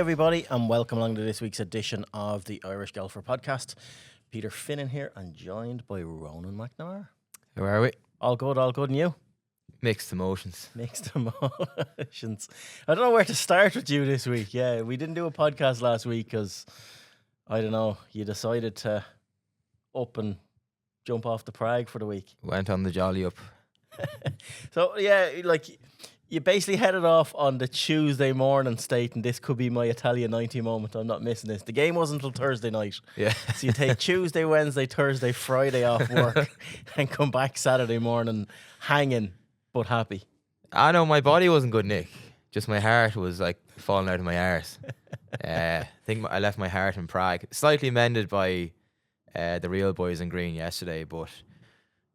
everybody, and welcome along to this week's edition of the Irish Golfer Podcast. Peter Finnan here, and joined by Ronan McNamara. How are we? All good, and you? Mixed emotions. Mixed emotions. I don't know where to start with you this week. Yeah, we didn't do a podcast last week because, I don't know, you decided to up and jump off the Prague for the week. Went on the jolly up. So, yeah, like, you basically headed off on the Tuesday morning stating this could be my Italian 90 moment. I'm not missing this. The game wasn't until Thursday night. Yeah. So you take Tuesday, Wednesday, Thursday, Friday off work and come back Saturday morning hanging but happy. I know my body wasn't good, Nick. Just my heart was like falling out of my arse. I think I left my heart in Prague. Slightly mended by the real boys in green yesterday, but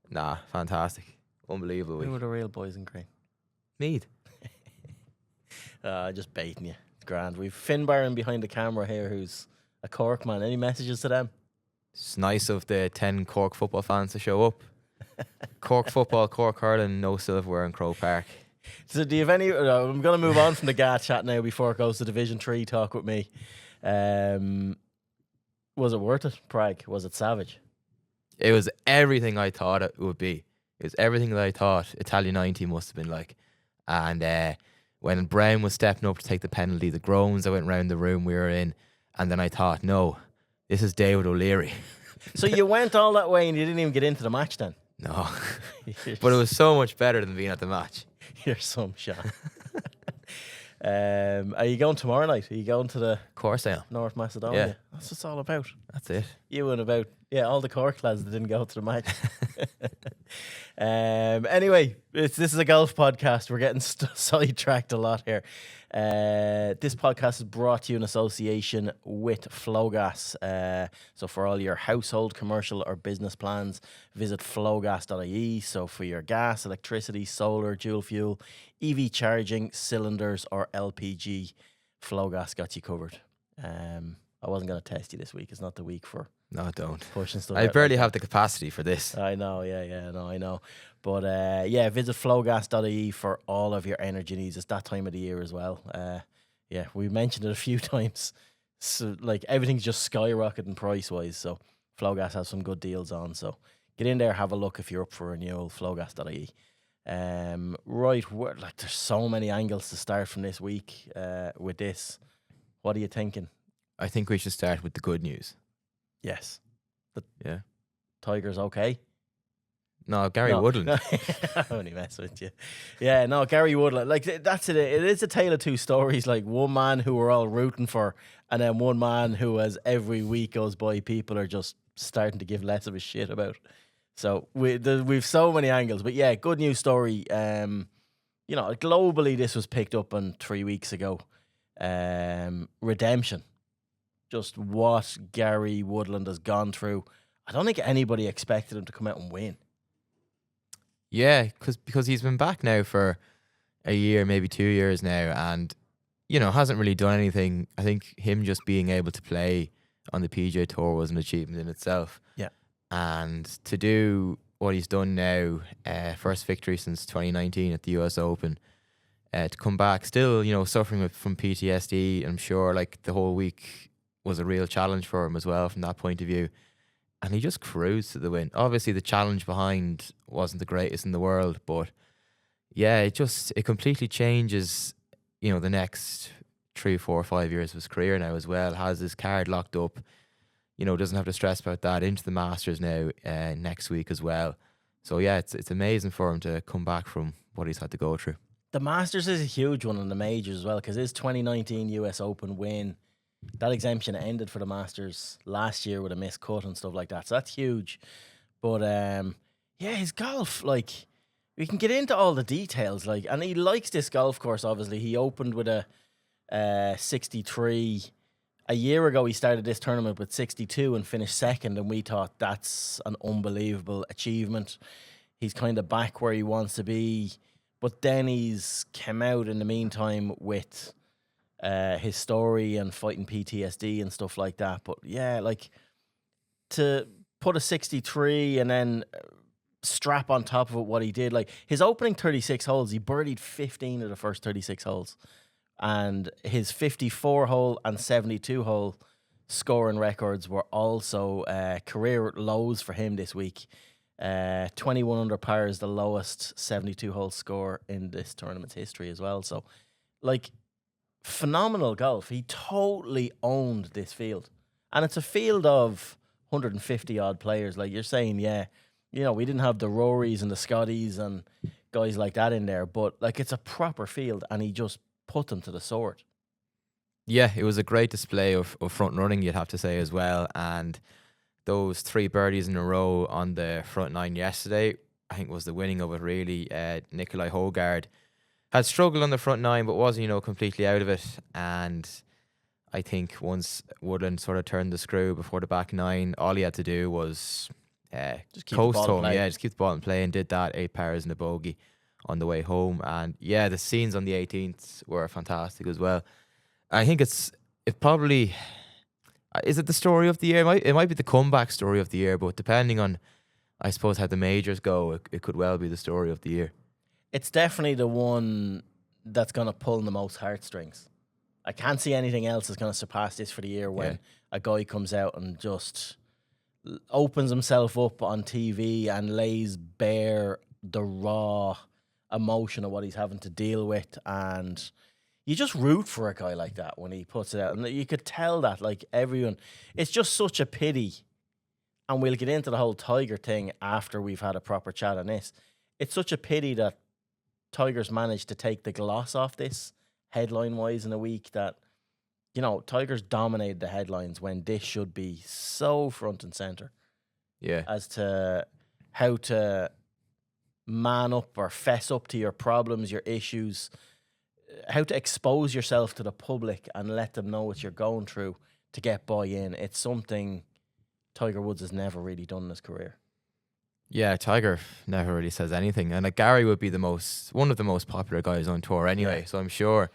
nah, fantastic. Unbelievable week. Who were the real boys in green? Mead. Just baiting you. It's grand. We've Finn Barron behind the camera here who's a Cork man. Any messages to them? It's nice of the 10 Cork football fans to show up. Cork football, Cork hurling, no silverware in Croke Park. So do you have any... I'm going to move on from the GA chat now before it goes to Division 3 talk with me. Was it worth it, Prague? Was it savage? It was everything I thought it would be. It was everything that I thought Italian 90 must have been like. And when Brown was stepping up to take the penalty, the groans that went round the room we were in, and then I thought, no, this is David O'Leary. So you went all that way and you didn't even get into the match then? No. But it was so much better than being at the match. You're some shot. Are you going tomorrow night? Are you going to the... Of course I am. North Macedonia? Yeah. That's what it's all about. That's it. You and about, all the Cork lads that didn't go to the match. Anyway, this is a golf podcast. We're getting sidetracked a lot here. This podcast is brought to you in association with Flowgas. So for all your household, commercial or business plans, visit flowgas.ie. So for your gas, electricity, solar, dual fuel, EV charging, cylinders or LPG, Flowgas got you covered. I wasn't going to test you this week. It's not the week for... No, don't. Pushing stuff. I barely have the capacity for this. I know, I know. But visit flowgas.ie for all of your energy needs. It's that time of the year as well. We mentioned it a few times. So like everything's just skyrocketing price wise. So Flowgas has some good deals on. So get in there, have a look if you're up for renewal. Flowgas.ie. There's so many angles to start from this week with this. What are you thinking? I think we should start with the good news. Yes. Yeah. Tiger's okay. No, Gary Woodland. I'm only messing with you. Yeah, no, Gary Woodland. Like, that's it. It is a tale of two stories. Like, one man who we're all rooting for, and then one man who, as every week goes by, people are just starting to give less of a shit about. So, we've so many angles. But yeah, good news story. Globally, this was picked up on 3 weeks ago. Redemption. Just what Gary Woodland has gone through. I don't think anybody expected him to come out and win. Yeah, because he's been back now for a year, maybe 2 years now, and hasn't really done anything. I think him just being able to play on the PGA Tour was an achievement in itself. Yeah, and to do what he's done now, first victory since 2019 at the US Open, to come back still, suffering from PTSD. I'm sure like the whole week was a real challenge for him as well from that point of view. And he just cruised to the win. Obviously, the challenge behind wasn't the greatest in the world, but yeah, it completely changes, the next 3, 4, 5 years of his career now as well. Has his card locked up, doesn't have to stress about that, into the Masters now next week as well. So yeah, it's amazing for him to come back from what he's had to go through. The Masters is a huge one in the majors as well, because his 2019 US Open win, that exemption ended for the Masters last year with a missed cut and stuff like that. So that's huge. But his golf, like, we can get into all the details, like, and he likes this golf course. Obviously, he opened with a 63. A year ago, he started this tournament with 62 and finished second, and we thought that's an unbelievable achievement. He's kind of back where he wants to be, but then he's come out in the meantime with his story and fighting PTSD and stuff like that. But yeah, like, to put a 63 and then strap on top of it what he did, like his opening 36 holes, he birdied 15 of the first 36 holes. And his 54-hole and 72-hole scoring records were also career lows for him this week. 21 under par is the lowest 72-hole score in this tournament's history as well. So, like, phenomenal golf. He totally owned this field. And it's a field of 150-odd players. Like you're saying, yeah, we didn't have the Rorys and the Scotties and guys like that in there. But, like, it's a proper field, and he just put them to the sword. Yeah, it was a great display of front running, you'd have to say, as well. And those 3 birdies in a row on the front 9 yesterday, I think was the winning of it, really. Nikolai Højgaard had struggled on the front 9, but wasn't, completely out of it. And I think once Woodland sort of turned the screw before the back 9, all he had to do was Just keep coast the ball home. in play. Yeah, just keep the ball in play, and did that. 8 pars in the bogey on the way home. And yeah, the scenes on the 18th were fantastic as well. I think it probably... Is it the story of the year? It might be the comeback story of the year, but depending on, I suppose, how the majors go, it could well be the story of the year. It's definitely the one that's going to pull the most heartstrings. I can't see anything else that's going to surpass this for the year when a guy comes out and just opens himself up on TV and lays bare the raw emotion of what he's having to deal with. And you just root for a guy like that when he puts it out. And you could tell that, like, everyone, it's just such a pity. And we'll get into the whole Tiger thing after we've had a proper chat on this. It's such a pity that Tiger's managed to take the gloss off this, headline-wise, in a week that, Tiger's dominated the headlines when this should be so front and center. Yeah. As to how to man up or fess up to your problems, your issues, how to expose yourself to the public and let them know what you're going through to get buy-in. It's something Tiger Woods has never really done in his career. Yeah, Tiger never really says anything, and like Gary would be one of the most popular guys on tour anyway. Yeah. So I'm sure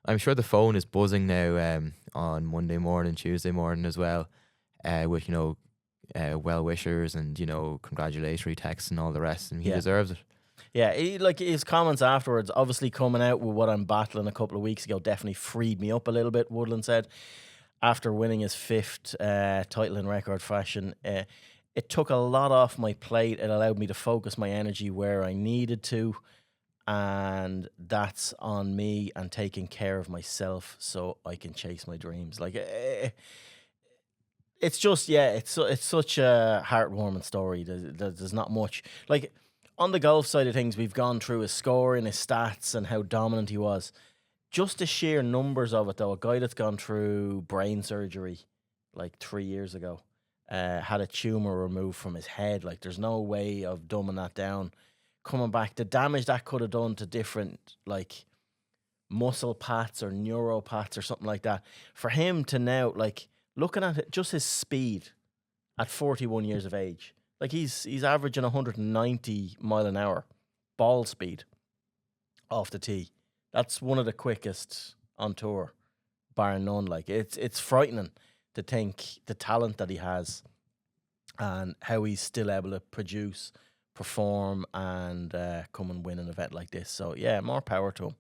the phone is buzzing now on Monday morning, Tuesday morning as well, with well wishers and congratulatory texts and all the rest, and he deserves it. Yeah, his comments afterwards, obviously coming out with what I'm battling a couple of weeks ago, definitely freed me up a little bit, Woodland said, after winning his 5th title in record fashion. It took a lot off my plate. It allowed me to focus my energy where I needed to, and that's on me and taking care of myself so I can chase my dreams. Like, it's just, it's such a heartwarming story. There's not much. Like, on the golf side of things, we've gone through his scoring, his stats, and how dominant he was. Just the sheer numbers of it, though, a guy that's gone through brain surgery like 3 years ago, had a tumor removed from his head. Like, there's no way of dumbing that down. Coming back, the damage that could have done to different, like, muscle paths or neuropaths or something like that. For him to now, like, looking at it, just his speed at 41 years of age. Like, he's averaging 190 mile an hour ball speed off the tee. That's one of the quickest on tour, bar none. Like, it's frightening to think the talent that he has and how he's still able to produce, perform, and come and win an event like this. So yeah, more power to him.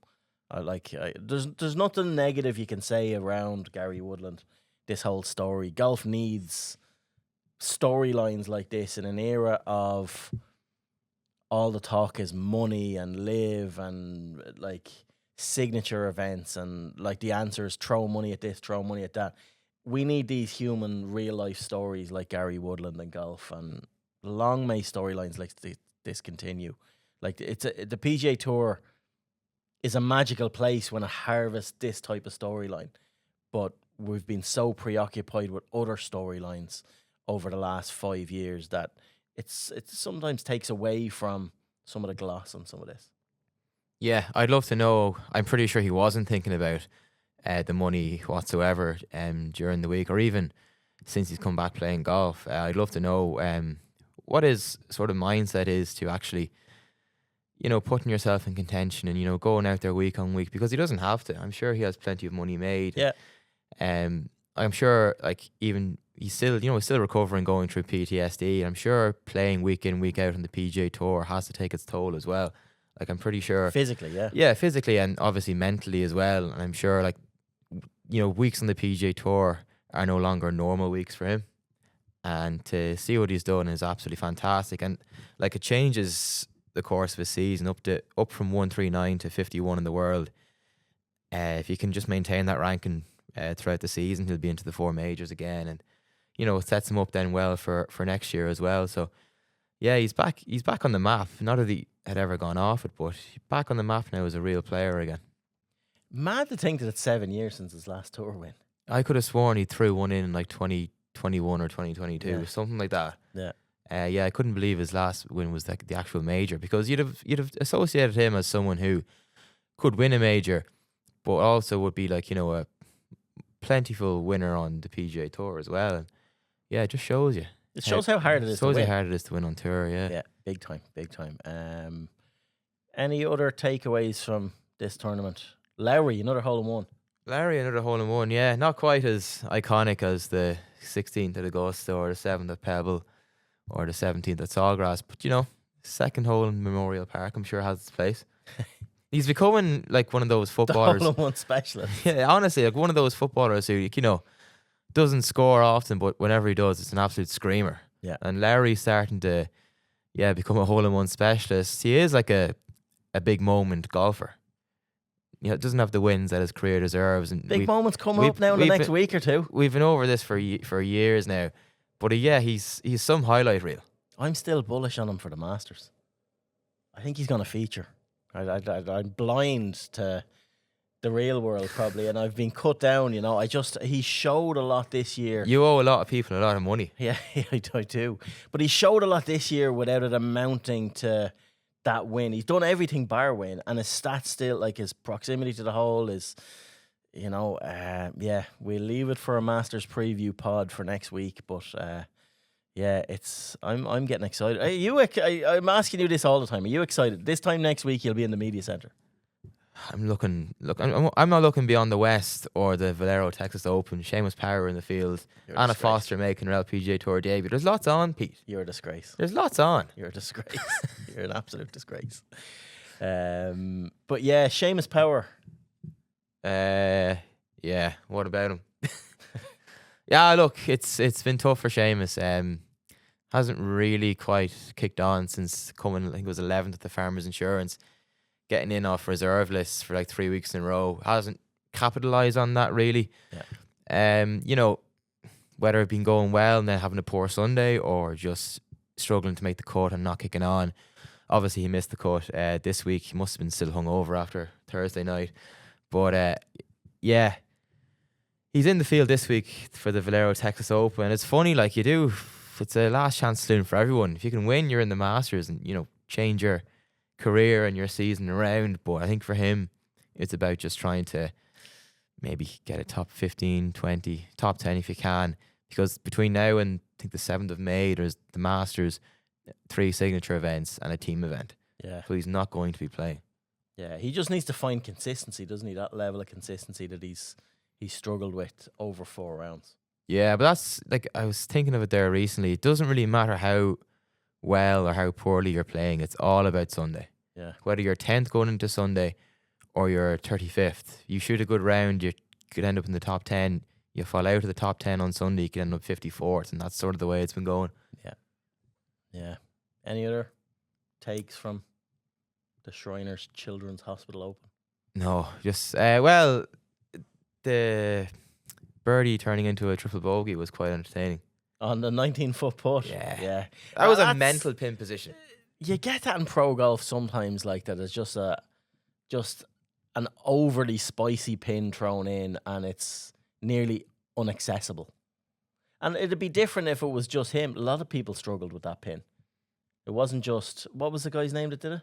There's nothing negative you can say around Gary Woodland. This whole story, golf needs storylines like this in an era of all the talk is money and live and like signature events, and like the answer is throw money at this, throw money at that. We need these human real life stories like Gary Woodland and golf, and long may storylines like this continue. Like, the PGA Tour is a magical place when it harvests this type of storyline, but we've been so preoccupied with other storylines over the last 5 years that it sometimes takes away from some of the gloss on some of this. Yeah, I'd love to know. I'm pretty sure he wasn't thinking about the money whatsoever during the week, or even since he's come back playing golf. I'd love to know what his sort of mindset is to actually, putting yourself in contention and, going out there week on week, because he doesn't have to. I'm sure he has plenty of money made. Yeah. I'm sure, like, even he's still, he's still recovering, going through PTSD. I'm sure playing week in, week out on the PGA Tour has to take its toll as well. Like, I'm pretty sure. Physically, yeah. Yeah, physically and obviously mentally as well. And I'm sure, like, weeks on the PGA Tour are no longer normal weeks for him. And to see what he's done is absolutely fantastic. And, like, it changes the course of his season up from 139 to 51 in the world. If you can just maintain that ranking throughout the season, he'll be into the 4 majors again. And, it sets him up then well for next year as well. So, yeah, he's back on the map. Not that he had ever gone off it, but he's back on the map now as a real player again. Mad to think that it's 7 years since his last tour win. I could have sworn he threw one in like 2021 or 2022, Yeah. something like that. Yeah. I couldn't believe his last win was the actual major, because you'd have associated him as someone who could win a major, but also would be like, a plentiful winner on the PGA Tour as well. And yeah, it just shows you. It shows how hard it is to win. Shows how hard it is to win on tour, yeah. Yeah, big time. Any other takeaways from this tournament? Lowry, another hole-in-one. Larry, another hole-in-one, yeah. Not quite as iconic as the 16th at Augusta or the 7th at Pebble or the 17th at Sawgrass. But, second hole in Memorial Park, I'm sure has its place. He's becoming like one of those footballers. The hole-in-one specialist. Yeah, honestly, like one of those footballers who, doesn't score often, but whenever he does, it's an absolute screamer. Yeah. And Larry's starting to, become a hole-in-one specialist. He is like a big moment golfer. Doesn't have the wins that his career deserves. And big moments coming up now in the next week or two. We've been over this for years now. But he's some highlight reel. I'm still bullish on him for the Masters. I think he's going to feature. I'm blind to the real world probably, and I've been cut down. He showed a lot this year. You owe a lot of people a lot of money. Yeah, I do. But he showed a lot this year without it amounting to that win. He's done everything bar win, and his stats still, like his proximity to the hole is, we'll leave it for a Masters preview pod for next week. But I'm getting excited. Are you? I'm asking you this all the time. Are you excited? This time next week, you'll be in the media center. I'm not looking beyond the West or the Valero Texas Open. Seamus Power in the field. Anna Foster making her LPGA Tour debut. There's lots on, Pete. You're a disgrace. There's lots on. You're a disgrace. You're an absolute disgrace. But yeah, Seamus Power. Yeah. What about him? Yeah, look, it's been tough for Seamus. Hasn't really quite kicked on since coming. I think it was 11th at the Farmers Insurance. Getting in off reserve lists for like 3 weeks in a row. Hasn't capitalised on that really. Yeah. Whether it been going well and then having a poor Sunday or just struggling to make the cut and not kicking on. Obviously, he missed the cut this week. He must have been still hungover after Thursday night. But yeah, he's in the field this week for the Valero Texas Open. And it's funny, like it's a last chance saloon for everyone. If you can win, you're in the Masters and, change your career and your season around. But I think for him, it's about just trying to maybe get a top 15, 20, top 10 if you can. Because between now and I think the 7th of May, there's the Masters, 3 signature events and a team event. Yeah. So he's not going to be playing. Yeah, he just needs to find consistency, doesn't he? That level of consistency that he's struggled with over 4 rounds. Yeah, but that's, like, I was thinking of it there recently. It doesn't really matter how well or how poorly you're playing. It's all about Sunday. Yeah. Whether you're 10th going into Sunday or you're 35th, you shoot a good round, you could end up in the top 10. You fall out of the top 10 on Sunday, you could end up 54th, and that's sort of the way it's been going. Yeah. Any other takes from the Shriners Children's Hospital Open? No, just, the birdie turning into a triple bogey was quite entertaining. On the 19-foot putt? Yeah. That was a mental pin position. You get that in pro golf sometimes, like that. It's just an overly spicy pin thrown in, and it's nearly inaccessible. And it'd be different if it was just him. A lot of people struggled with that pin. It wasn't just, what was the guy's name that did it?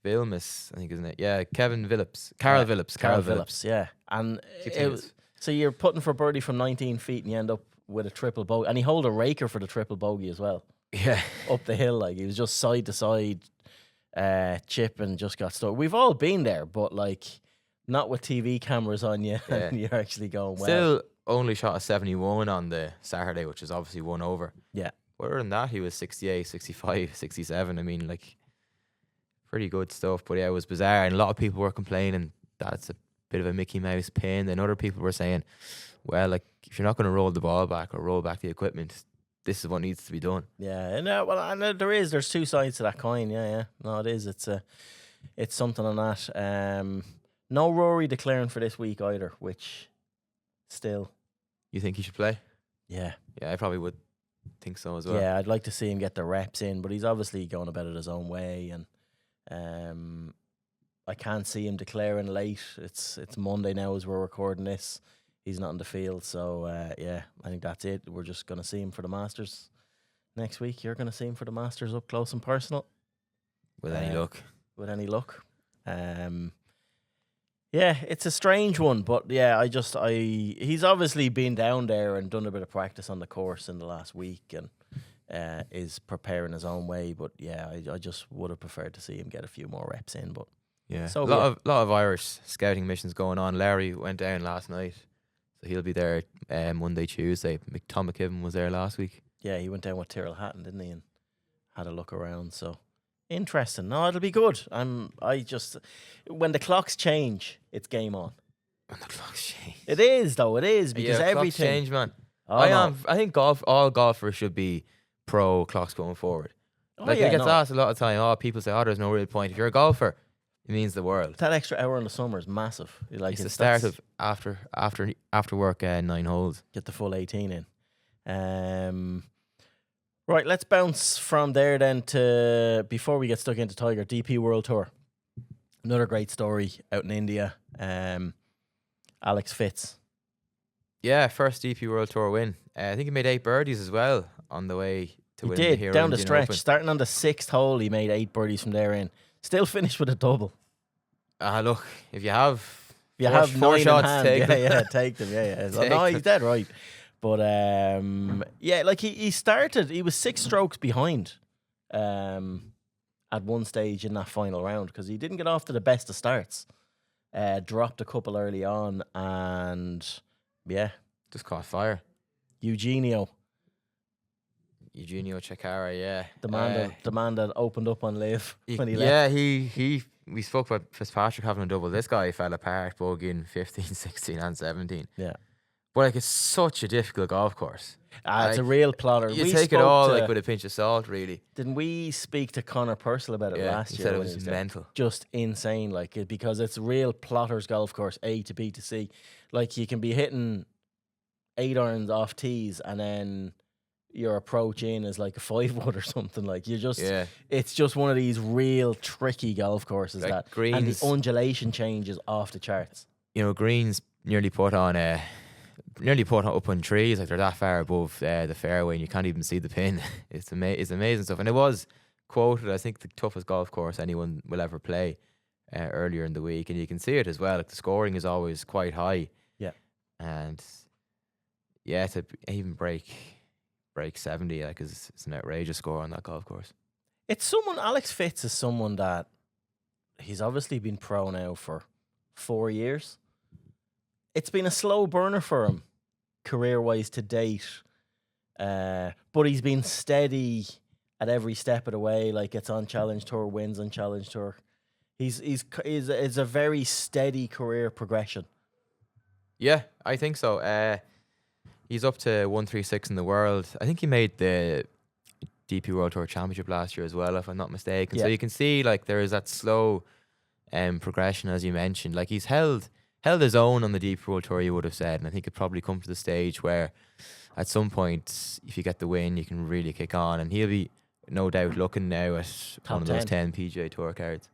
Vilmus, I think, isn't it? Yeah, Kevin Phillips. Carl Phillips, yeah. And so you're putting for birdie from 19 feet and you end up with a triple bogey. And he held a raker for the triple bogey as well. Yeah. Up the hill, like he was just side to side, chip and just got stuck. We've all been there, but like not with TV cameras on you and you're actually going well. Still only shot a 71 on the Saturday, which is obviously 1 over. Yeah. Other than that, he was 68, 65, 67. I mean, like, pretty good stuff. But yeah, it was bizarre, and a lot of people were complaining that's a bit of a Mickey Mouse pin. And other people were saying, well, like if you're not going to roll the ball back or roll back the equipment, this is what needs to be done. Yeah, and there's two sides to that coin. Yeah. No, it is. It's something on that. No Rory declaring for this week either, which still. You think he should play? Yeah. Yeah, I probably would think so as well. Yeah, I'd like to see him get the reps in, but he's obviously going about it his own way, and I can't see him declaring late. It's Monday now as we're recording this. He's not in the field, so yeah, I think that's it. We're just going to see him for the Masters next week. You're going to see him for the Masters up close and personal. With any luck. With any luck. Yeah, it's a strange one, but yeah, he's obviously been down there and done a bit of practice on the course in the last week and is preparing his own way. But yeah, I just would have preferred to see him get a few more reps in. But yeah, so lot of Irish scouting missions going on. Larry went down last night, so he'll be there Monday, Tuesday. Tom McKibben was there last week. Yeah, he went down with Tyrrell Hatton, didn't he, and had a look around. So interesting. No, it'll be good. When the clocks change, it's game on. When the clocks change, it is though. It is because everything change, man. Oh, I think all golfers should be pro clocks going forward. It gets asked a lot of time. Oh, people say, "Oh, there's no real point." If you're a golfer, it means the world. That extra hour in the summer is massive. It's the start of after work 9 holes. Get the full 18 in. Right, let's bounce from there then to, before we get stuck into Tiger, DP World Tour. Another great story out in India. Alex Fitz. Yeah, first DP World Tour win. I think he made 8 birdies as well on the way to win. He did, down the stretch. Open. Starting on the 6th hole, he made 8 birdies from there in. Still finished with a double. Look, if you have four shots, take them. Take them. Yeah. He's dead right. But yeah, like he started. He was 6 strokes behind at one stage in that final round because he didn't get off to the best of starts. Dropped a couple early on, and yeah, just caught fire. Eugenio Chacarra, yeah, the man that opened up on Liv when he left. Yeah, we spoke about Fitzpatrick having a double. This guy fell apart, bogeying 15, 16, and 17. Yeah. But like, it's such a difficult golf course. It's a real plotter. You take it all like with a pinch of salt, really. Didn't we speak to Conor Purcell about it last year? He said it was mental. Just insane, because it's real plotters golf course, A to B to C. Like, you can be hitting 8 irons off tees and then your approach in is like a 5-wood or something. Like, it's just one of these real tricky golf courses like greens, and the undulation change is off the charts. Greens nearly put up on trees, like they're that far above the fairway and you can't even see the pin. It's amazing stuff. And it was quoted, I think, the toughest golf course anyone will ever play earlier in the week. And you can see it as well. Like, the scoring is always quite high. Yeah. And yeah, to even break 70, like, it's an outrageous score on that golf course. Alex Fitz is someone that he's obviously been pro now for 4 years. It's been a slow burner for him, career-wise, to date. But he's been steady at every step of the way. Like, it's on Challenge Tour, wins on Challenge Tour. He's a very steady career progression. Yeah, I think so. He's up to 136 in the world. I think he made the DP World Tour Championship last year as well, if I'm not mistaken. Yeah. So you can see, like, there is that slow progression, as you mentioned. Like, he's held his own on the DP World Tour, you would have said, and I think it probably come to the stage where at some point, if you get the win, you can really kick on, and he'll be no doubt looking now at top one of those 10 PGA Tour cards,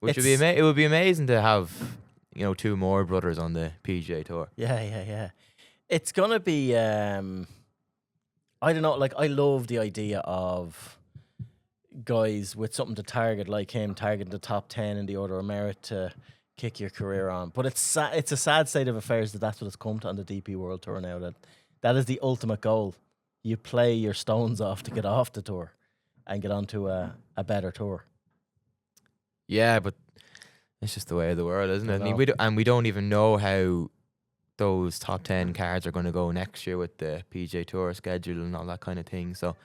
which it would be amazing to have 2 more brothers on the PGA Tour. Yeah. It's gonna be I don't know, like, I love the idea of guys with something to target, like him targeting the top 10 in the order of merit to kick your career on. But it's a sad state of affairs that's what it's come to on the DP World Tour now, that is the ultimate goal. You play your stones off to get off the tour and get onto a better tour. Yeah, but it's just the way of the world, isn't it? I mean, we don't even know how those top 10 cards are going to go next year with the PGA Tour schedule and all that kind of thing. So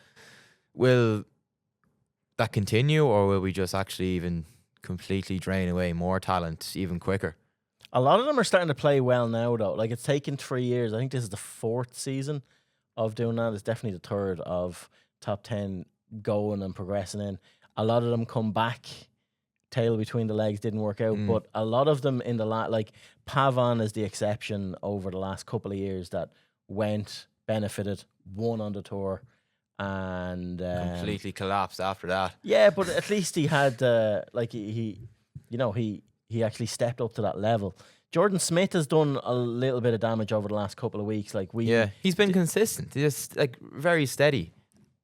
that continue, or will we just actually even completely drain away more talent even quicker? A lot of them are starting to play well now, though. Like, it's taken 3 years. I think this is the 4th season of doing that. It's definitely the 3rd of top 10 going and progressing in. A lot of them come back, tail between the legs, didn't work out. But a lot of them in the like Pavon is the exception over the last couple of years that went, benefited, won on the tour, and Completely collapsed after that. yeah, but at least he had like he actually stepped up to that level. Jordan Smith has done a little bit of damage over the last couple of weeks. Like he's been consistent, just like very steady,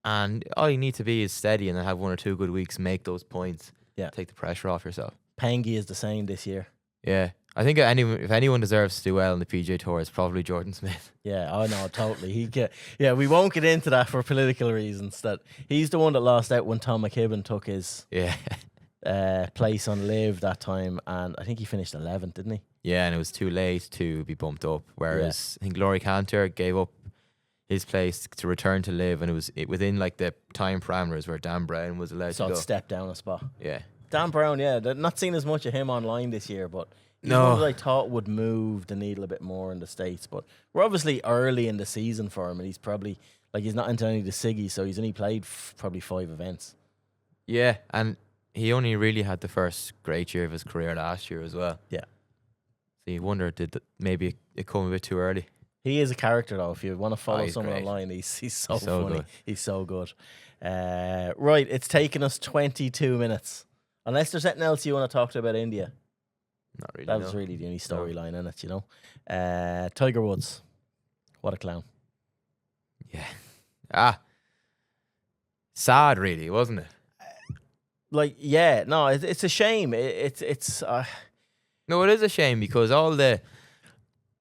and all you need to be is steady and then have 1 or 2 good weeks, make those points, take the pressure off yourself. Pengi is the same this year. Yeah, I think if anyone deserves to do well in the PGA Tour, it's probably Jordan Smith. Yeah, I know, totally. We won't get into that for political reasons. That he's the one that lost out when Tom McKibben took his place on Live that time, and I think he finished 11th, didn't he? Yeah, and it was too late to be bumped up. Whereas I think Laurie Cantor gave up his place to return to Live, and it was within like the time parameters where Dan Brown was allowed to go. So it stepped down a spot. Yeah. Dan Brown, not seen as much of him online this year, but he's one that I thought would move the needle a bit more in the States. But we're obviously early in the season for him, and he's probably, like, he's not into any of the Siggy, so he's only played probably 5 events. Yeah, and he only really had the first great year of his career last year as well. Yeah. So you wonder, maybe it come a bit too early? He is a character, though. If you want to follow someone great. online, he's so funny. Good. He's so good. Right, it's taken us 22 minutes. Unless there's anything else you want to talk to about India. Not really. That was really the only storyline in it, you know. Tiger Woods. What a clown. Yeah. Sad, really, wasn't it? It's a shame. It's No, it is a shame because all the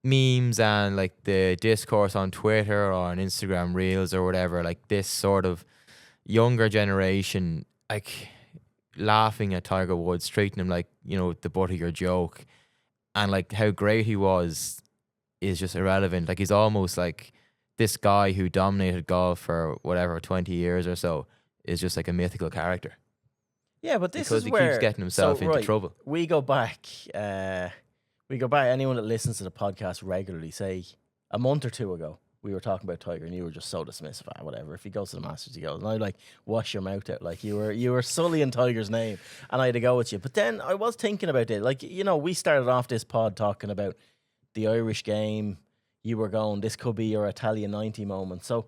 memes and like the discourse on Twitter or on Instagram Reels or whatever, like this sort of younger generation, like laughing at Tiger Woods, treating him like, the butt of your joke, and like how great he was is just irrelevant. Like, he's almost like this guy who dominated golf for whatever 20 years or so is just like a mythical character. Yeah, but this because is he where keeps getting himself into trouble. We go back. Anyone that listens to the podcast regularly, say a month or 2 ago, we were talking about Tiger, and you were just so dismissive. Whatever. If he goes to the Masters, he goes. And I like wash your mouth out. Like you were sullying Tiger's name, and I had to go with you. But then I was thinking about it. Like, we started off this pod talking about the Irish game. You were going, this could be your Italian 90 moment. So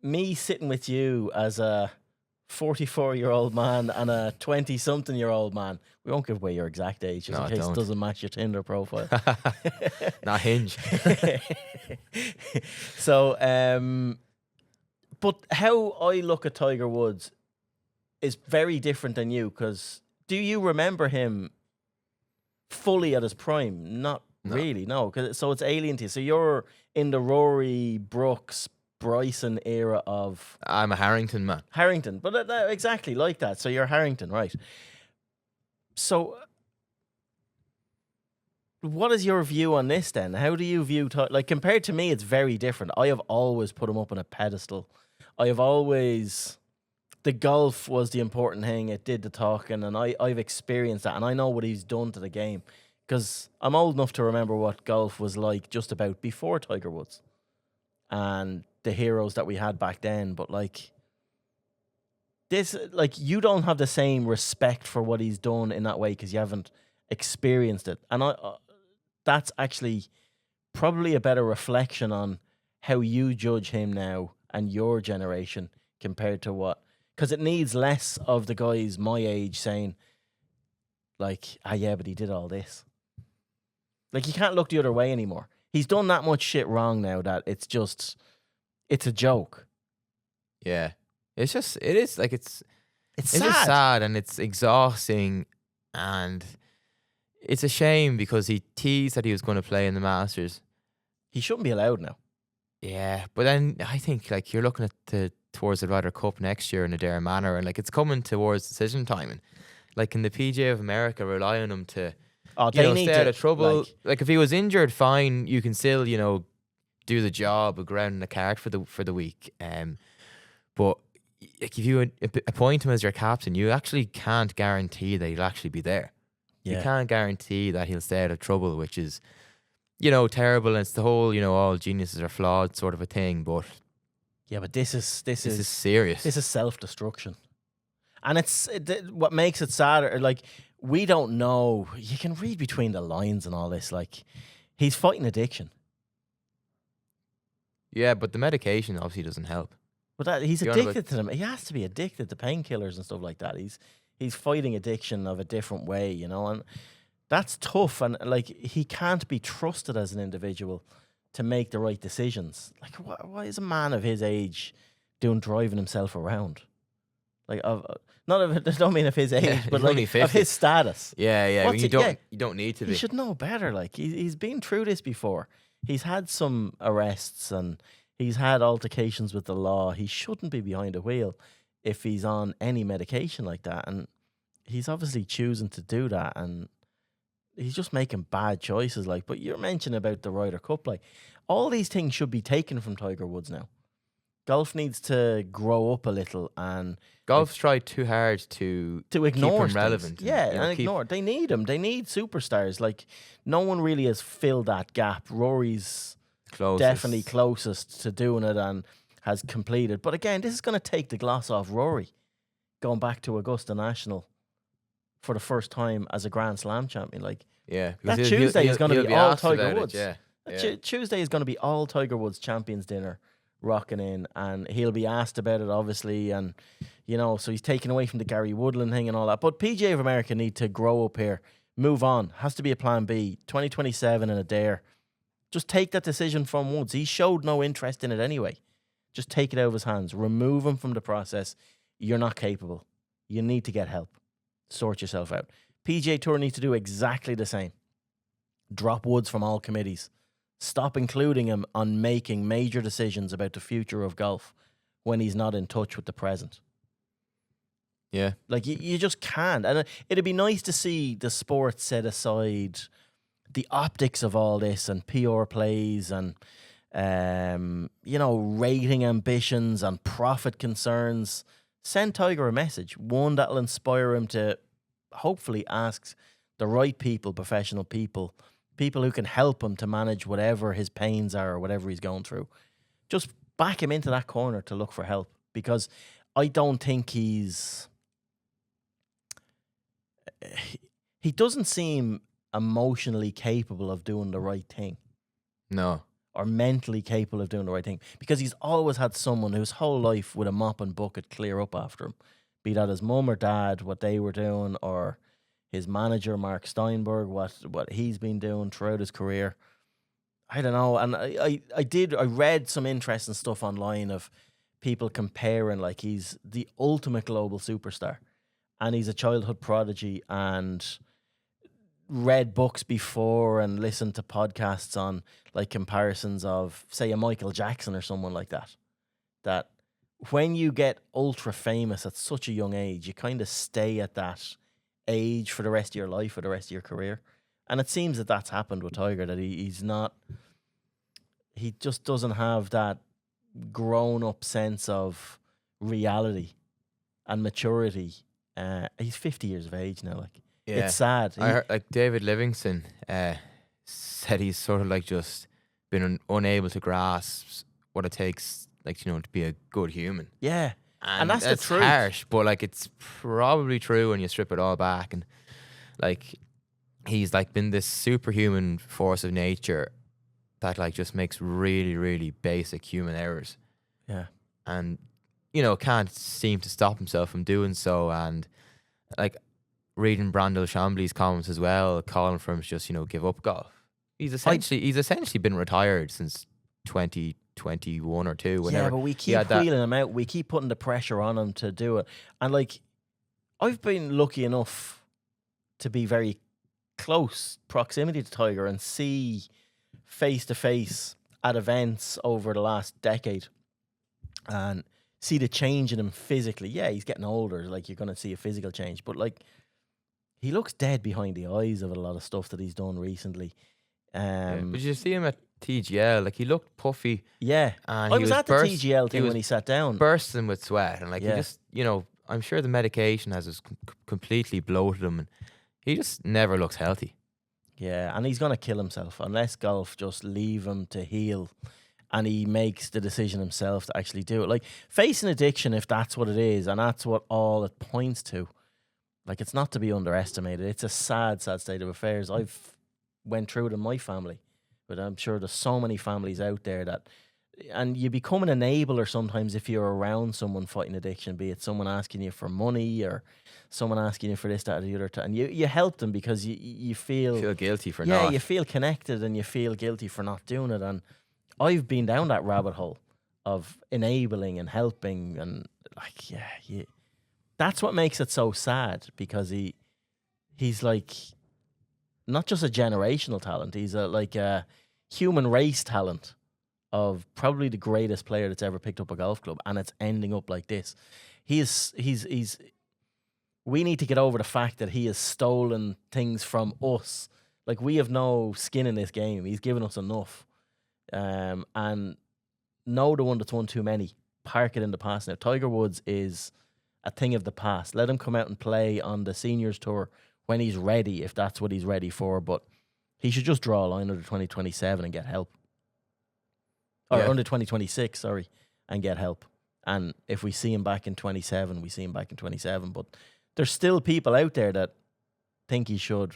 me sitting with you as a 44-year-old man and a 20-something-year-old man. We won't give away your exact age just in case it doesn't match your Tinder profile. Not Hinge. So, but how I look at Tiger Woods is very different than you, because do you remember him fully at his prime? Not really, no. So it's alien to you. So you're in the Rory, Brooks, Bryson era of... I'm a Harrington man. Harrington, but exactly like that. So you're Harrington, right? So what is your view on this then? How do you view... like, compared to me, it's very different. I have always put him up on a pedestal. I have always... The golf was the important thing. It did the talking, and I've experienced that, and I know what he's done to the game, because I'm old enough to remember what golf was like just about before Tiger Woods and the heroes that we had back then. But like this, like, you don't have the same respect for what he's done in that way because you haven't experienced it. And that's actually probably a better reflection on how you judge him now and your generation compared to what, because it needs less of the guys my age saying like, yeah, but he did all this. Like, you can't look the other way anymore. He's done that much shit wrong now that it's a joke. Yeah. It's just sad. It's just sad, and it's exhausting, and it's a shame because he teased that he was going to play in the Masters. He shouldn't be allowed now. Yeah, but then I think like you're looking at towards the Ryder Cup next year in a Dare manner, and like it's coming towards decision time, and like in the PGA of America, rely on him to stay out of trouble. Like if he was injured, fine, you can still do the job of grounding the cart for the week. But like if you appoint him as your captain, you actually can't guarantee that he'll actually be there. You can't guarantee that he'll stay out of trouble, which is, terrible. And it's the whole, all geniuses are flawed sort of a thing. But yeah, but this is serious. This is self-destruction, and what makes it sadder. Like, we don't know. You can read between the lines and all this. Like, he's fighting addiction. Yeah, but the medication obviously doesn't help. But he's addicted to them. He has to be addicted to painkillers and stuff like that. He's fighting addiction of a different way, and that's tough. And like, he can't be trusted as an individual to make the right decisions. Like, why is a man of his age driving himself around? Like, I don't mean of his age, but like of his status. Yeah. You don't need to be. He should know better. Like, he's been through this before. He's had some arrests and he's had altercations with the law. He shouldn't be behind a wheel if he's on any medication like that. And he's obviously choosing to do that. And he's just making bad choices. Like, but you're mentioning about the Ryder Cup. Like, all these things should be taken from Tiger Woods now. Golf needs to grow up a little, and golf's tried too hard to ignore keep him relevant. And ignore. They need him. They need superstars. Like, no one really has filled that gap. Rory's definitely closest to doing it and has completed. But again, this is going to take the gloss off Rory going back to Augusta National for the first time as a Grand Slam champion. Like, that Tuesday is going to be all Tiger Woods. Tuesday is going to be all Tiger Woods Champions Dinner rocking in, and he'll be asked about it, obviously, and so he's taken away from the Gary Woodland thing and all that. But PGA of America need to grow up here, move on. Has to be a plan B. 2027 and a dare. Just take that decision from Woods. He showed no interest in it anyway. Just take it out of his hands. Remove him from the process. You're not capable. You need to get help. Sort yourself out. PGA Tour needs to do exactly the same. Drop Woods from all committees. Stop including him on making major decisions about the future of golf when he's not in touch with the present. Yeah. Like, you just can't. And it'd be nice to see the sport set aside the optics of all this and PR plays and, rating ambitions and profit concerns. Send Tiger a message, one that'll inspire him to hopefully ask the right people, professional people who can help him to manage whatever his pains are or whatever he's going through. Just back him into that corner to look for help, because I don't think he doesn't seem emotionally capable of doing the right thing. No. Or mentally capable of doing the right thing, because he's always had someone whose whole life with a mop and bucket clear up after him, be that his mum or dad, what they were doing, or his manager Mark Steinberg, what he's been doing throughout his career. I don't know. And I read some interesting stuff online of people comparing, like, he's the ultimate global superstar and he's a childhood prodigy, and read books before and listened to podcasts on, like, comparisons of, say, a Michael Jackson or someone like that. That when you get ultra famous at such a young age, you kind of stay at that age for the rest of your life, for the rest of your career. And it seems that that's happened with Tiger, that he just doesn't have that grown-up sense of reality and maturity. He's 50 years of age now. Like, it's sad. I heard, like, David Livingston said he's sort of like just been unable to grasp what it takes, like, to be a good human. Yeah. And that's the truth. Harsh, but, like, it's probably true when you strip it all back. And, like, he's, like, been this superhuman force of nature that, like, just makes really, really basic human errors. Yeah. And, can't seem to stop himself from doing so. And, like, reading Brandel Chambly's comments as well, calling for him to just, give up golf. He's essentially been retired since 2021 or 2. Whenever. Yeah, but we keep wheeling him out. We keep putting the pressure on him to do it. And, like, I've been lucky enough to be very close proximity to Tiger and see face-to-face at events over the last decade and see the change in him physically. Yeah, he's getting older. Like, you're going to see a physical change. But, like, he looks dead behind the eyes of a lot of stuff that he's done recently. But you see him at TGL, like he looked puffy. Yeah. And I he was at the TGL thing was when he sat down. bursting with sweat, and like he Yeah. just, I'm sure the medication has just completely bloated him, and he just never looks healthy. Yeah, and he's going to kill himself unless golf just leave him to heal and he makes the decision himself to actually do it. Like, facing addiction, if that's what it is, and that's what all it points to, like, it's not to be underestimated. It's a sad, sad state of affairs. I've went through it in my family, but I'm sure there's so many families out there that, and you become an enabler sometimes if you're around someone fighting addiction, be it someone asking you for money or someone asking you for this, that, or the other. And you help them because you feel guilty for yeah, not. you feel connected and you feel guilty for not doing it. And I've been down that rabbit hole of enabling and helping, and like, yeah, that's what makes it so sad, because he's like not just a generational talent, he's a human race talent of probably the greatest player that's ever picked up a golf club, and it's ending up like this. He's we need to get over the fact that he has stolen things from us. Like, we have no skin in this game. He's given us enough. And no, the one that's won too many. Park it in the past now. Tiger Woods is a thing of the past. Let him come out and play on the Seniors Tour when he's ready, if that's what he's ready for. But he should just draw a line under 2027 and get help. Or under 2026, sorry, and get help. And if we see him back in 27, we see him back in 27. But there's still people out there that think he should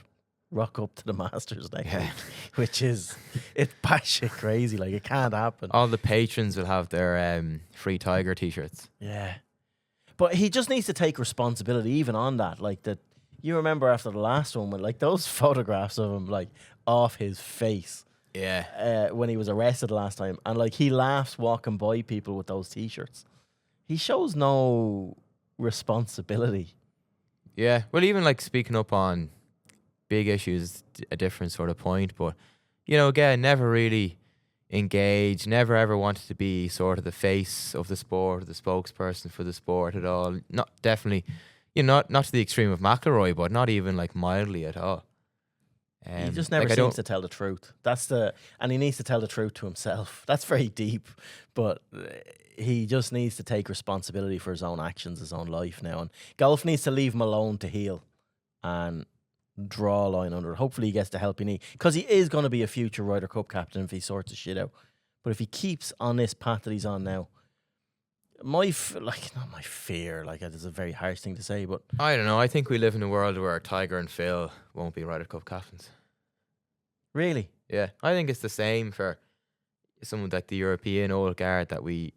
rock up to the Masters next week, which is, it's batshit crazy. Like, it can't happen. All the patrons will have their free Tiger t-shirts. Yeah. But he just needs to take responsibility even on that. Like, that, you remember after the last one when, like, those photographs of him, like, off his face. Yeah. When he was arrested last time. And, like, he laughs walking by people with those t-shirts. He shows no responsibility. Yeah. Well, even, like, speaking up on big issues, a different sort of point. But, again, never really engaged, never ever wanted to be sort of the face of the sport, the spokesperson for the sport at all. Not definitely, not to the extreme of McIlroy, but not even, like, mildly at all. He just never seems to tell the truth. And he needs to tell the truth to himself. That's very deep, but he just needs to take responsibility for his own actions, his own life now. And golf needs to leave him alone to heal and draw a line under it. Hopefully he gets the help he needs, because he is going to be a future Ryder Cup captain if he sorts his shit out. But if he keeps on this path that he's on now, not my fear, like, it's a very harsh thing to say, but I don't know. I think we live in a world where Tiger and Phil won't be Ryder Cup captains. Really? Yeah, I think it's the same for someone like the European old guard that we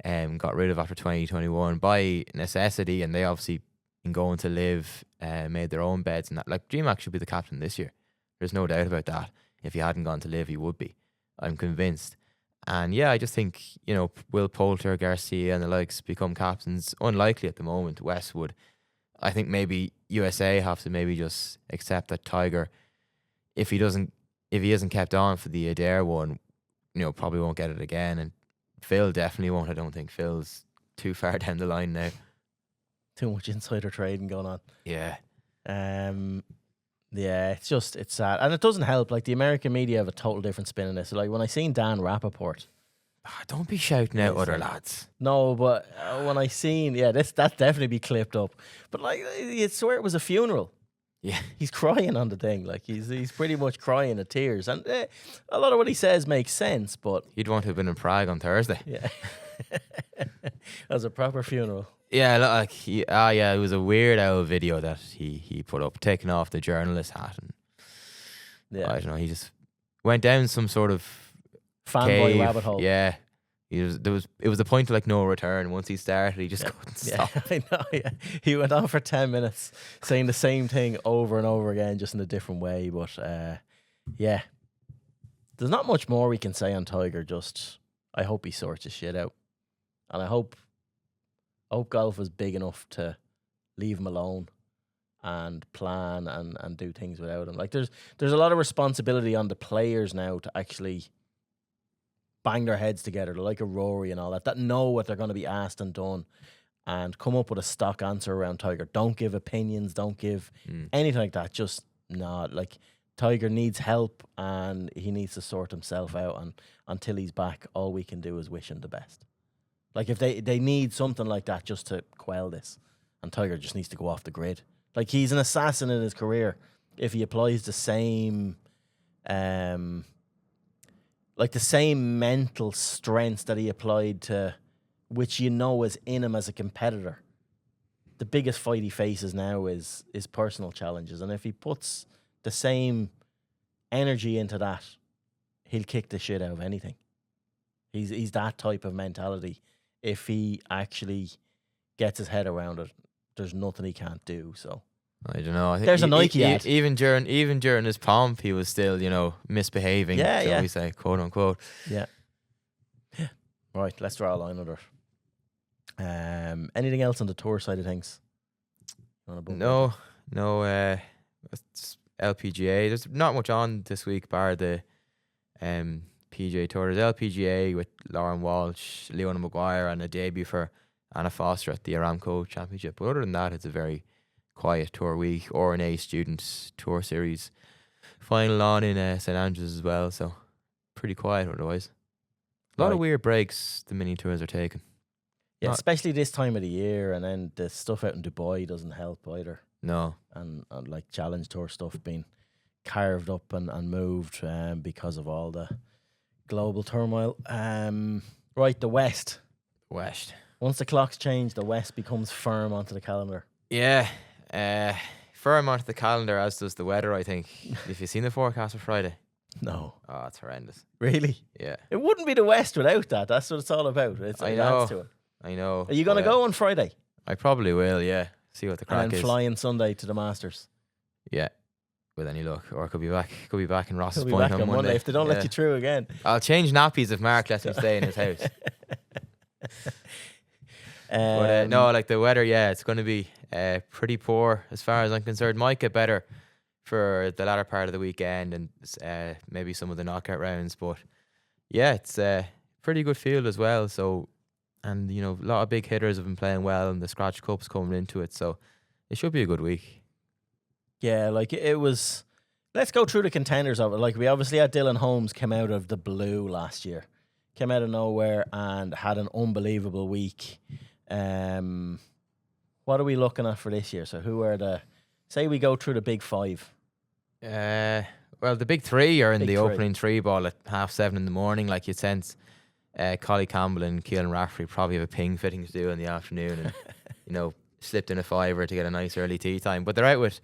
got rid of after 2021 by necessity, and they obviously, in going to live, made their own beds and that. Like, G-Mac should be the captain this year. There's no doubt about that. If he hadn't gone to live, he would be. I'm convinced. And yeah, I just think, Will Poulter, Garcia and the likes become captains. Unlikely at the moment. Westwood. I think maybe USA have to maybe just accept that Tiger, if he isn't kept on for the Adair one, probably won't get it again. And Phil definitely won't. I don't think Phil's too far down the line now. Too much insider trading going on. Yeah. Yeah, it's sad. And it doesn't help. Like, the American media have a total different spin on this. So, like, when I seen Dan Rappaport. Don't be shouting out other lads. No, but when I seen, that definitely be clipped up. But, like, you'd swear it was a funeral. Yeah. He's crying on the thing. Like, he's pretty much crying at tears. And a lot of what he says makes sense, but... You'd want to have been in Prague on Thursday. Yeah. As a proper funeral. Yeah, like, it was a weird old video that he put up, taking off the journalist hat, and I don't know, he just went down some sort of fanboy rabbit hole. Yeah, it was a point of, like, no return. Once he started, he just couldn't stop. I know. Yeah, he went on for 10 minutes saying the same thing over and over again, just in a different way. But there's not much more we can say on Tiger. Just, I hope he sorts his shit out, and I hope golf is big enough to leave him alone and plan and do things without him. Like, there's a lot of responsibility on the players now to actually bang their heads together, like a Rory and all that know what they're going to be asked and done, and come up with a stock answer around Tiger. Don't give opinions, don't give anything like that. Just not, like, Tiger needs help and he needs to sort himself out. And until he's back, all we can do is wish him the best. Like if they need something like that just to quell this, and Tiger just needs to go off the grid. Like he's an assassin in his career. If he applies the same, like the same mental strength that he applied to, which you know is in him as a competitor. The biggest fight he faces now is personal challenges, and if he puts the same energy into that, he'll kick the shit out of anything. He's that type of mentality. If he actually gets his head around it, there's nothing he can't do. So I don't know. I think there's a Nike ad. Even during his pomp, he was still, misbehaving. Yeah. We say, quote unquote. Yeah. Right, let's draw a line under it. Anything else on the tour side of things? No. It's LPGA. There's not much on this week, bar the PGA Tour. There's LPGA with Lauren Walsh, Leona Maguire, and a debut for Anna Foster at the Aramco Championship. But other than that, it's a very quiet tour week. R&A Students Tour Series final on in St Andrews as well. So pretty quiet otherwise. A lot of weird breaks the mini tours are taking. Yeah, especially this time of the year, and then the stuff out in Dubai doesn't help either. No. And like Challenge Tour stuff being carved up and moved because of all the global turmoil. Right, the West. Once the clocks change, the West becomes firm onto the calendar. Yeah. Firm onto the calendar, as does the weather, I think. Have you seen the forecast for Friday? No. Oh, it's horrendous. Really? Yeah. It wouldn't be the West without that. That's what it's all about. It adds to it. I know. Are you going to go on Friday? I probably will, yeah. See what the crack and then is. fly on Sunday to the Masters. Yeah. With any luck. Or I could be back in Ross's He'll be Point back on Monday. if they don't let you through again. I'll change nappies if Mark lets me stay in his house. But no, like the weather, it's going to be pretty poor as far as I'm concerned. Might get better for the latter part of the weekend and maybe some of the knockout rounds. But yeah, it's a pretty good field as well. So, and a lot of big hitters have been playing well, and the Scratch Cup's coming into it. So it should be a good week. Yeah, like it was. Let's go through the contenders of it. Like we obviously had Dylan Holmes come out of the blue last year, came out of nowhere and had an unbelievable week. What are we looking at for this year? So who are say we go through the big five? Well, the big three are in the opening three ball at 7:30 in the morning. Like you'd sense, Collie Campbell and Keelan Rafferty probably have a ping fitting to do in the afternoon, and slipped in a fiver to get a nice early tee time. But they're out with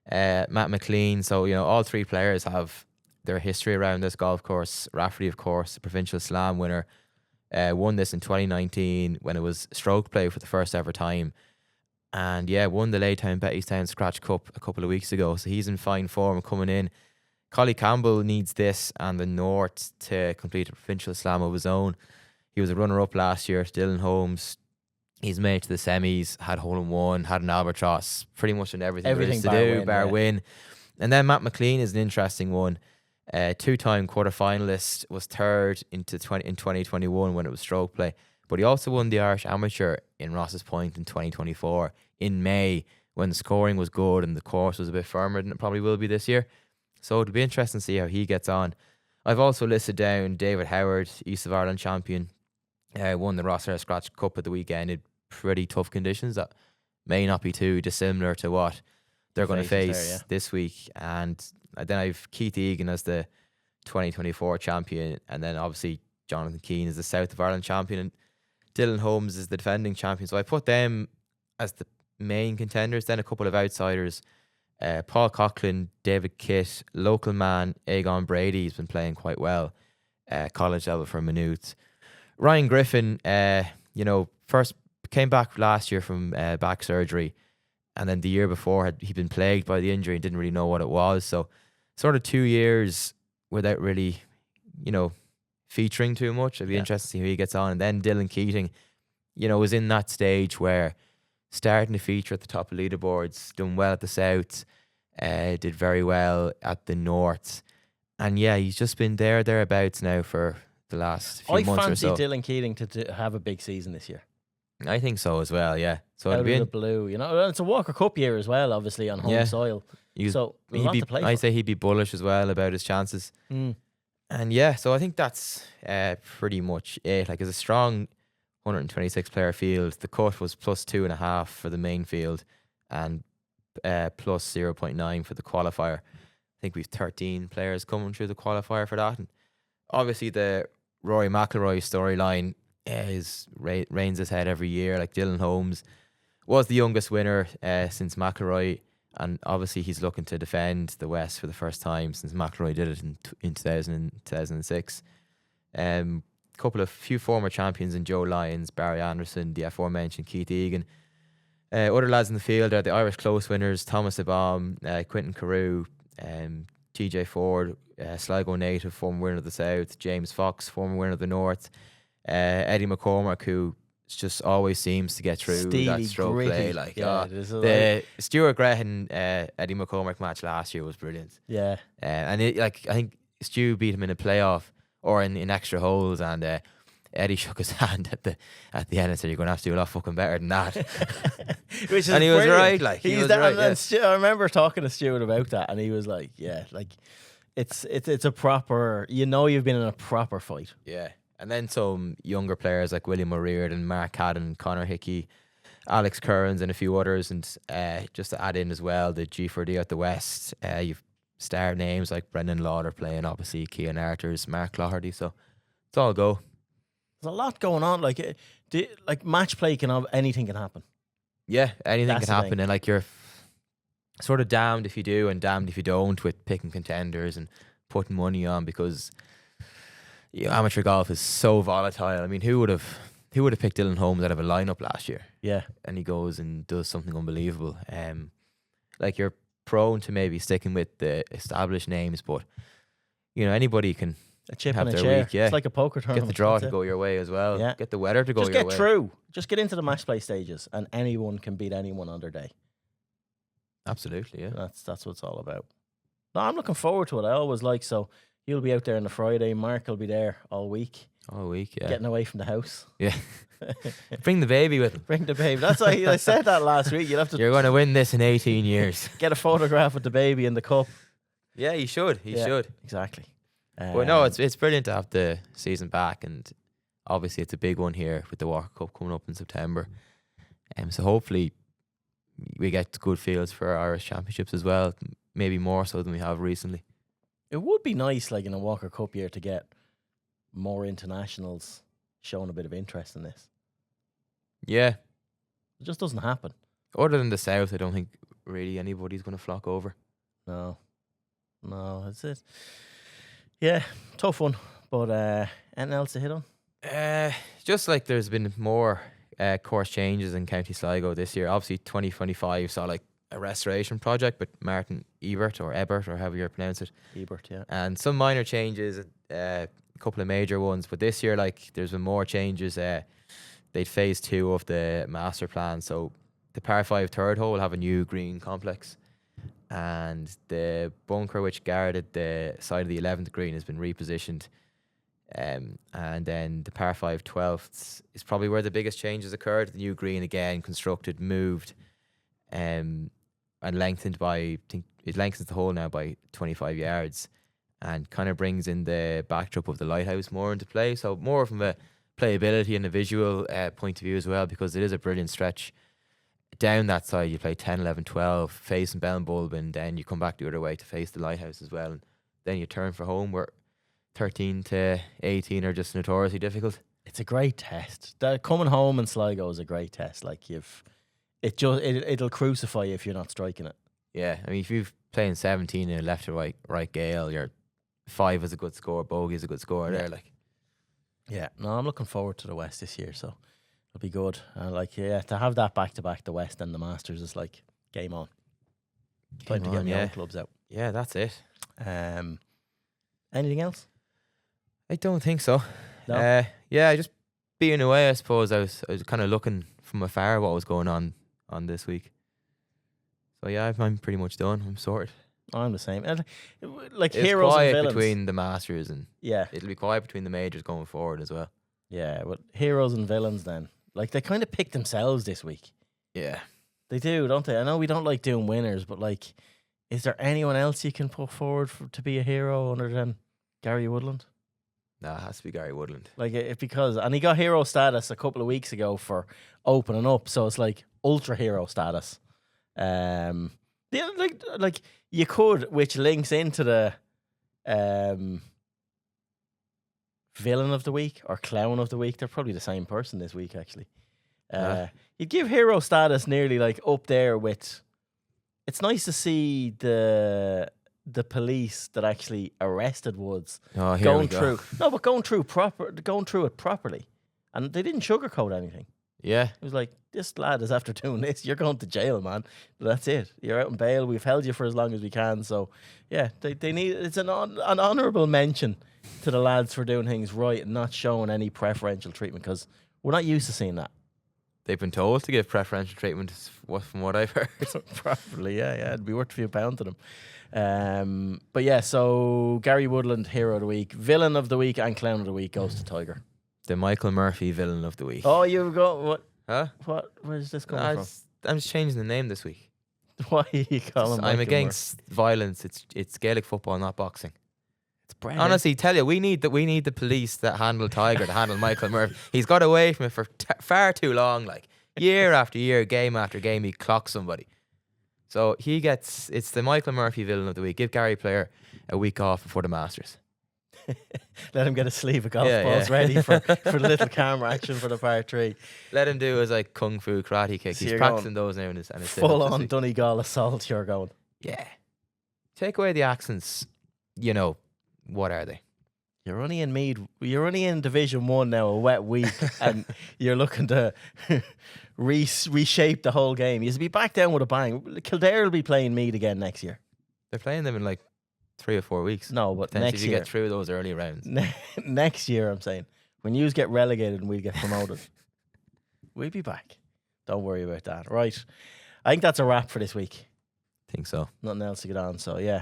Matt McLean, so all three players have their history around this golf course. Rafferty, of course, the provincial slam winner, won this in 2019 when it was stroke play for the first ever time. And won the Laytown Bettystown Scratch Cup a couple of weeks ago. So he's in fine form coming in. Collie Campbell needs this and the North to complete a provincial slam of his own. He was a runner-up last year to Dylan Holmes. He's made it to the semis, had hole-in-one, had an albatross, pretty much in everything there is to do, bar win. And then Matt McLean is an interesting one. Two-time quarter-finalist, was third in 2021 when it was stroke play. But he also won the Irish Amateur in Ross's Point in 2024 in May when the scoring was good and the course was a bit firmer than it probably will be this year. So it'll be interesting to see how he gets on. I've also listed down David Howard, East of Ireland champion, won the Rosshair Scratch Cup at the weekend in pretty tough conditions that may not be too dissimilar to what they're going to face this week. And then I've Keith Egan as the 2024 champion, and then obviously Jonathan Keane is the South of Ireland champion, and Dylan Holmes is the defending champion. So I put them as the main contenders. Then a couple of outsiders. Paul Coughlin, David Kitt, local man Aegon Brady has been playing quite well. College level for Maynooth. Ryan Griffin, first came back last year from back surgery. And then the year before he'd been plagued by the injury and didn't really know what it was. So sort of 2 years without really, featuring too much. It'd be interesting to see how he gets on. And then Dylan Keating, was in that stage where starting to feature at the top of leaderboards, done well at the South, did very well at the North. And he's just been thereabouts now for the last few months or so. I fancy Dylan Keating to have a big season this year. I think so as well, yeah. So out of the blue, it's a Walker Cup year as well, obviously on home soil. So a lot to play I'd for. say he'd be bullish as well about his chances. Mm. And yeah, so I think that's pretty much it. Like, it's a strong 126 player field. The cut was plus 2.5 for the main field, and plus 0.9 for the qualifier. I think we've 13 players coming through the qualifier for that. And obviously the Rory McIlroy storyline reigns his head every year. Like, Dylan Holmes was the youngest winner since McIlroy, and obviously he's looking to defend the West for the first time since McIlroy did it in 2006. Few former champions in Joe Lyons, Barry Anderson, the aforementioned Keith Egan. Other lads in the field are the Irish close winners: Thomas Ebom, Quentin Carew, TJ Ford, Sligo native, former winner of the South; James Fox, former winner of the North; Eddie McCormack, who just always seems to get through that stroke play. Like, the Stuart Grehan Eddie McCormack match last year was brilliant. Yeah, and I think Stu beat him in a playoff or in extra holes, and Eddie shook his hand at the end and said, "You're going to have to do a lot fucking better than that." Which is and he was brilliant. right. Like, he was right. And I remember talking to Stuart about that, and he was like, "Yeah, like it's a proper. You've been in a proper fight." Yeah, and then some younger players like William O'Riordan, Mark Cadden, Conor Hickey, Alex Kearns, and a few others, and just to add in as well, the G4D at the West. You've star names like Brendan Lauder playing, obviously Cian Arthurs, Mark Cloherty. So it's all go. There's a lot going on. Like, match play anything can happen. Yeah, anything That's can the happen, thing. and like, you're sort of damned if you do and damned if you don't with picking contenders and putting money on, because amateur golf is so volatile. I mean, who would have picked Dylan Holmes out of a lineup last year? Yeah, and he goes and does something unbelievable. Like, you're prone to maybe sticking with the established names, but anybody can a chip have and a their chair. week. Yeah, It's like a poker tournament. get the draw That's to it. go your way as well. Yeah. Get the weather to go Just your get way. through. Just get into the match play stages, and anyone can beat anyone on their day. Absolutely, yeah. That's what it's all about. No, I'm looking forward to it. I always like. So you'll be out there on the Friday. Mark will be there all week, All week, yeah. getting away from the house. Yeah. Bring the baby with him. Bring the baby. That's why I said that last week. You'll have to You're going to win this in 18 years. get a photograph with the baby in the cup. Yeah, he should. He should. Exactly. But no, it's brilliant to have the season back, and obviously it's a big one here with the Walker Cup coming up in September. So hopefully we get good fields for our Irish Championships as well, maybe more so than we have recently. It would be nice, like in a Walker Cup year, to get more internationals showing a bit of interest in this. Yeah. It just doesn't happen. Other than the South, I don't think really anybody's going to flock over. No, that's it. Yeah, tough one. But anything else to hit on? Just like there's been more course changes in County Sligo this year. Obviously 2025 saw like a restoration project with Martin Ebert or however you pronounce it. Ebert, yeah. And some minor changes, a couple of major ones. But this year, like, there's been more changes. They'd phase 2 of the master plan. So the par 5 third hole will have a new green complex. And the bunker which guarded the side of the 11th green has been repositioned. And then the par 5 12th is probably where the biggest changes occurred. The new green again constructed, moved, and lengthened by, I think it lengthens the hole now by 25 yards, and kind of brings in the backdrop of the lighthouse more into play. So more from a playability and a visual point of view as well, because it is a brilliant stretch. Down that side, you play 10, 11, 12, facing Bellenbulb, and then you come back the other way to face the lighthouse as well. And then you turn for home, where 13 to 18 are just notoriously difficult. It's a great test. Coming home in Sligo is a great test. Like, it'll crucify you if you're not striking it. Yeah, I mean, if you're playing 17 in a left to right gale, your 5 is a good score, bogey is a good score there. Like, yeah, no, I'm looking forward to the West this year, so it'll be good. To have that back to back, the West and the Masters, is like game on. Time to get my own clubs out. Yeah, that's it. Anything else? I don't think so. No? Just being away, I suppose. I was kind of looking from afar what was going on this week. So yeah, I'm pretty much done. I'm sorted. I'm the same. And, like, it's heroes quiet and villains between the Masters, and yeah, it'll be quiet between the majors going forward as well. yeah. But heroes and villains, then, like, they kind of pick themselves this week. Yeah. They do, don't they? I know we don't like doing winners, but like, Is there anyone else you can put forward to be a hero other than Gary Woodland? No, it has to be Gary Woodland. Like and he got hero status a couple of weeks ago for opening up, so it's like ultra hero status. Yeah, like you could, which links into the villain of the week or clown of the week. They're probably the same person this week, actually. You'd give hero status nearly like up there with. It's nice to see the police that actually arrested Woods going through. No, but going through it properly, and they didn't sugarcoat anything. Yeah, it was like, this lad is after doing this. You're going to jail, man. That's it. You're out on bail. We've held you for as long as we can. So yeah, they need. It's an honourable mention to the lads for doing things right and not showing any preferential treatment, because we're not used to seeing that. They've been told to give preferential treatment, from what I've heard. Probably, yeah. It'd be worth a few pounds to them. But yeah, so Gary Woodland, hero of the week, villain of the week, and clown of the week goes to Tiger. The Michael Murphy villain of the week. Oh, you've got what? Huh? What? Where's this coming from? I'm just changing the name this week. Why are you calling him? I'm against violence. It's Gaelic football, not boxing. It's brilliant. Honestly, tell you, we need the police that handle Tiger to handle Michael Murphy. He's got away from it for far too long. Like year after year, game after game, he clocks somebody. So it's the Michael Murphy villain of the week. Give Gary Player a week off before the Masters. Let him get a sleeve of golf balls ready for the little camera action for the par 3. Let him do his like kung fu karate kick. So he's practicing those now, and it's full on Donegal assault. You're going. Yeah. Take away the accents. You know, what are they? You're only in Meath. You're only in Division 1 now, a wet week, and you're looking to reshape the whole game. You'll be back down with a bang. Kildare will be playing Meath again next year. They're playing them in like 3 or 4 weeks. No, but next year. You get through those early rounds. Next year, I'm saying. When you get relegated and we get promoted, we'll be back. Don't worry about that. Right. I think that's a wrap for this week. Think so. Nothing else to get on. So, yeah.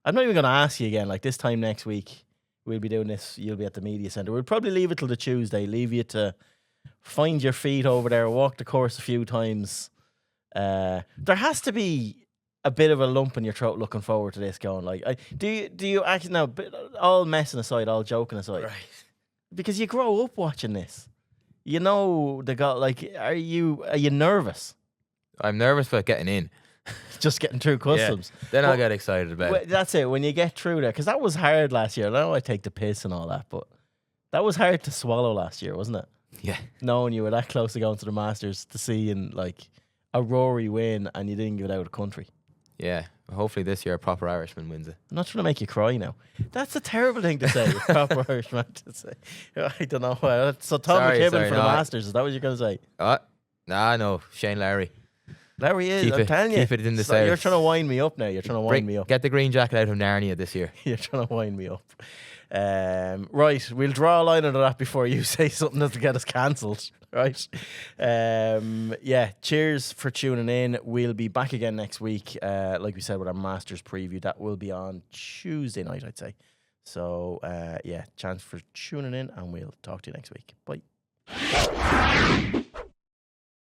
I'm not even going to ask you again. Like, this time next week, we'll be doing this. You'll be at the media centre. We'll probably leave it till the Tuesday. Leave you to find your feet over there, walk the course a few times. There has to be a bit of a lump in your throat looking forward to this, going like, do you actually, now, all messing aside, all joking aside, right? Because you grow up watching this, you know, are you nervous? I'm nervous about getting in. Just getting through customs. Yeah, then I'll get excited about it. That's it. When you get through there, because that was hard last year. I know I take the piss and all that, but that was hard to swallow last year, wasn't it? Yeah. Knowing you were that close to going to the Masters, to seeing like a Rory win and you didn't give it out of the country. Yeah. Hopefully this year a proper Irishman wins it. I'm not trying to make you cry now. That's a terrible thing to say. A proper Irishman to say. I don't know why. So Tom McKibben for the Masters. Is that what you're going to say? No. Shane Lowry. Larry is. I'm telling you. Keep it in the south. You're trying to wind me up now. You're trying to wind me up. Get the green jacket out of Narnia this year. You're trying to wind me up. Right. We'll draw a line under that before you say something that'll get us cancelled. Right. Yeah. Cheers for tuning in. We'll be back again next week. Like we said, with our Masters preview. That will be on Tuesday night, I'd say. So, yeah. Chance for tuning in, and we'll talk to you next week. Bye.